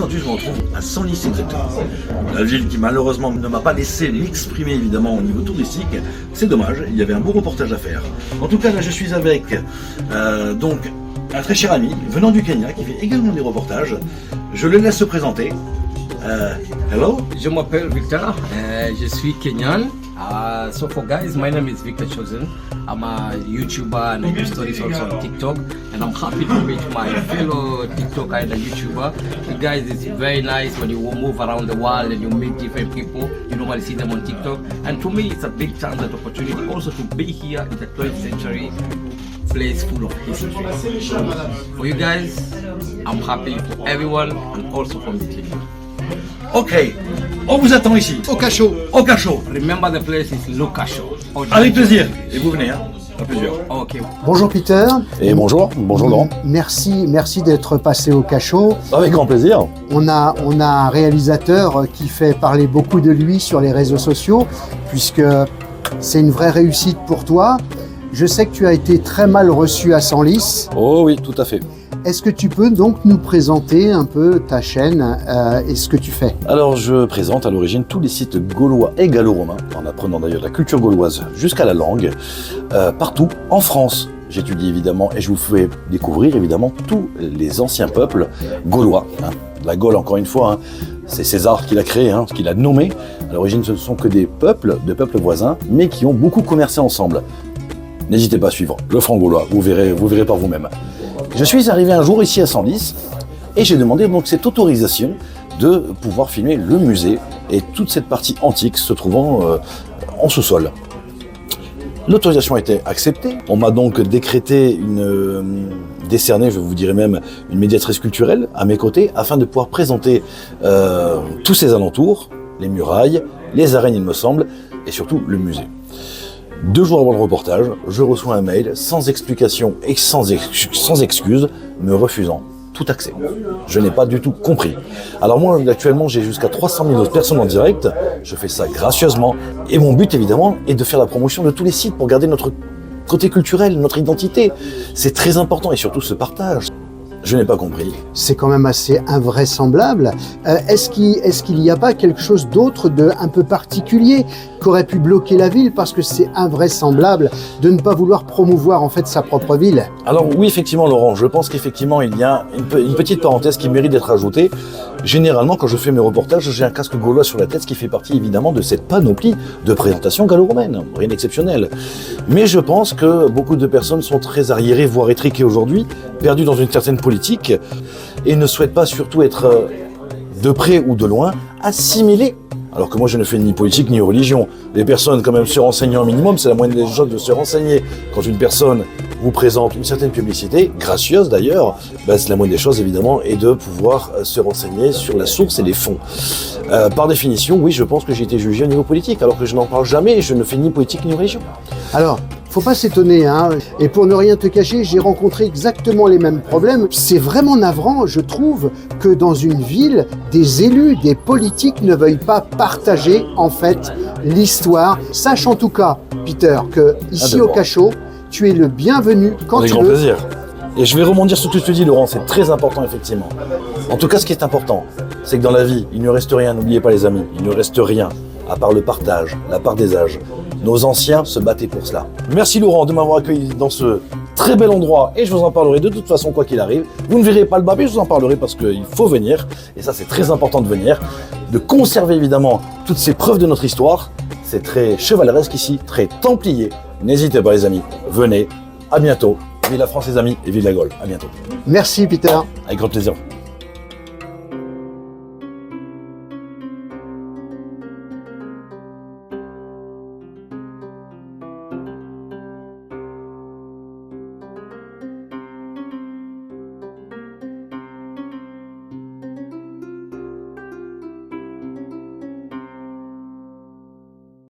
aujourd'hui, je me retrouve à Senlis exactement. La ville qui malheureusement ne m'a pas laissé m'exprimer évidemment au niveau touristique. C'est dommage, il y avait un beau reportage à faire. En tout cas, là je suis avec donc un très cher ami venant du Kenya qui fait également des reportages. Je le laisse se présenter. Hello. Je m'appelle Victor, je suis Kenyan. So for guys, my name is Victor Chosen. I'm a YouTuber and I do stories also on TikTok. And I'm happy to meet my fellow TikToker and a YouTuber. You guys, it's very nice when you move around the world and you meet different people. You normally see them on TikTok. And to me, it's a big chance and opportunity also to be here in the 12th century place full of history. For you guys, I'm happy for everyone and also from the team. Ok, on vous attend ici. Au cachot. Au cachot. Remember the place is Lukasho. Avec plaisir. Et vous venez, hein, à plusieurs. Okay. Bonjour Peter. Et bonjour Laurent. Merci d'être passé au cachot. Avec grand plaisir. On a un réalisateur qui fait parler beaucoup de lui sur les réseaux sociaux, puisque c'est une vraie réussite pour toi. Je sais que tu as été très mal reçu à Senlis. Oh oui, tout à fait. Est-ce que tu peux donc nous présenter un peu ta chaîne et ce que tu fais? Alors je présente à l'origine tous les sites gaulois et gallo-romains, en apprenant d'ailleurs la culture gauloise jusqu'à la langue, partout en France. J'étudie évidemment et je vous fais découvrir évidemment tous les anciens peuples gaulois. Hein. La Gaule, encore une fois, hein, c'est César qui l'a créé, hein, qui l'a nommé. À l'origine, ce ne sont que des peuples voisins, mais qui ont beaucoup commercé ensemble. N'hésitez pas à suivre le franc gaulois, vous verrez par vous-même. Je suis arrivé un jour ici à Senlis et j'ai demandé donc cette autorisation de pouvoir filmer le musée et toute cette partie antique se trouvant en sous-sol. L'autorisation a été acceptée. On m'a donc décrété décerné, je vous dirais même, une médiatrice culturelle à mes côtés afin de pouvoir présenter tous ces alentours, les murailles, les arènes il me semble, et surtout le musée. 2 jours avant le reportage, je reçois un mail sans explication et sans excuse, me refusant tout accès. Je n'ai pas du tout compris. Alors moi, actuellement, j'ai jusqu'à 300 000 autres personnes en direct. Je fais ça gracieusement. Et mon but, évidemment, est de faire la promotion de tous les sites pour garder notre côté culturel, notre identité. C'est très important et surtout ce partage. Je n'ai pas compris. C'est quand même assez invraisemblable. Est-ce qu'il n'y a pas quelque chose d'autre un peu particulier qu'aurait pu bloquer la ville parce que c'est invraisemblable de ne pas vouloir promouvoir en fait sa propre ville? Alors oui, effectivement Laurent, je pense qu'effectivement il y a une petite parenthèse qui mérite d'être ajoutée. Généralement quand je fais mes reportages, j'ai un casque gaulois sur la tête, ce qui fait partie évidemment de cette panoplie de présentation gallo-romaine, rien d'exceptionnel. Mais je pense que beaucoup de personnes sont très arriérées, voire étriquées aujourd'hui, perdues dans une certaine politique et ne souhaitent pas surtout être de près ou de loin assimilées. Alors que moi je ne fais ni politique ni religion. Les personnes quand même se renseignent un minimum, c'est la moindre des choses de se renseigner. Quand une personne vous présente une certaine publicité, gracieuse d'ailleurs, c'est la moindre des choses évidemment, et de pouvoir se renseigner sur la source et les fonds. Par définition, oui, je pense que j'ai été jugé au niveau politique, alors que je n'en parle jamais et je ne fais ni politique ni religion. Alors, faut pas s'étonner, hein. Et pour ne rien te cacher, j'ai rencontré exactement les mêmes problèmes. C'est vraiment navrant, je trouve, que dans une ville, des élus, des politiques ne veuillent pas partager, en fait, l'histoire. Sache en tout cas, Peter, que ici au cachot, tu es le bienvenu quand Avec tu grand veux. plaisir. Et je vais rebondir sur tout ce que tu dis, Laurent, c'est très important, effectivement. En tout cas, ce qui est important, c'est que dans la vie, il ne reste rien, n'oubliez pas les amis, il ne reste rien, à part le partage, la part des âges. Nos anciens se battaient pour cela. Merci Laurent de m'avoir accueilli dans ce très bel endroit et je vous en parlerai de toute façon quoi qu'il arrive. Vous ne verrez pas le bas, mais je vous en parlerai parce qu'il faut venir. Et ça, c'est très important de venir, de conserver évidemment toutes ces preuves de notre histoire. C'est très chevaleresque ici, très templier. N'hésitez pas les amis, venez, à bientôt. Vive la France les amis et vive la Gaule, à bientôt. Merci Peter. Avec grand plaisir.